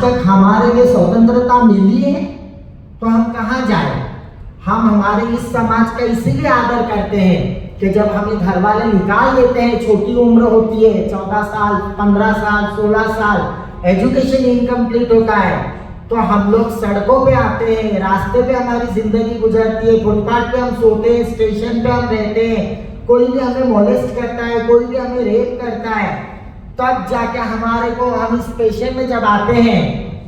तक हमारे लिए स्वतंत्रता मिली है तो हम कहाँ जाए। हम हमारे इस समाज का इसीलिए आदर करते हैं कि जब हमें घर वाले निकाल देते हैं, छोटी उम्र होती है 14 साल 15 साल 16 साल, एजुकेशन इनकम्प्लीट होता है, तो हम लोग सड़कों पे आते हैं, रास्ते पे हमारी जिंदगी गुजरती है, फुटपाथ पे हम सोते हैं, स्टेशन पे हम रहते हैं, कोई भी हमें मोलेस्ट करता है, कोई भी हमें रेप करता है, तब जाके हमारे को हम इस पेशे में जब आते हैं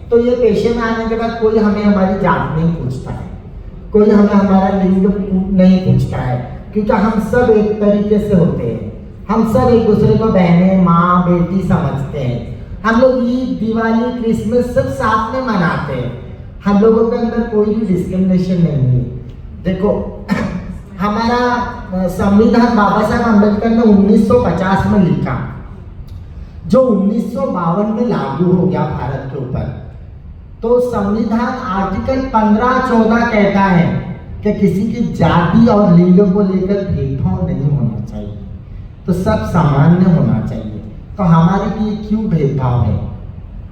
तो ये पेशे में आने के बाद कोई हमें हमारी जात नहीं पूछता है, कोई हमें हमारा लिंग नहीं पूछता है, क्योंकि हम सब एक तरीके से होते हैं, हम सब एक दूसरे को बहनें माँ बेटी समझते हैं। हम लोग ईद दिवाली क्रिसमस सब साथ में मनाते हैं, हम लोगों के अंदर कोई भी डिस्क्रिमिनेशन नहीं है। देखो हमारा संविधान बाबा साहब अम्बेडकर ने 1950 में लिखा, जो 1952 में लागू हो गया भारत के ऊपर। तो संविधान आर्टिकल 15-14 कहता है कि किसी की जाति और लिंग को लेकर भेदभाव नहीं होना चाहिए, तो सब सामान्य होना चाहिए। तो हमारे लिए क्यों भेदभाव है?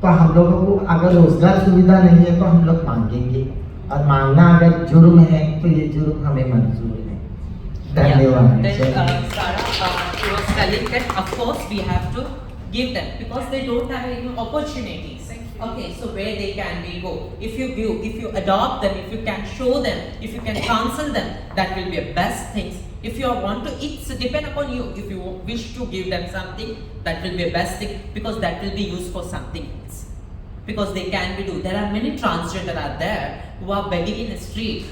तो हम लोगों को अगर रोजगार सुविधा नहीं है तो हम लोग मांगेंगे, और मांगना अगर जुर्म है तो ये जुर्म हमें मंजूर है। धन्यवाद। She was telling that of course we have to give them because they don't have any opportunities. Okay, so where they can be go? If you give, if you adopt them, if you can show them, if you can counsel them, that will be a best things. If you want to, it's depend upon you. If you wish to give them something, that will be a best thing because that will be used for something else. Because they can be do. There are many transgender out there who are begging in the street.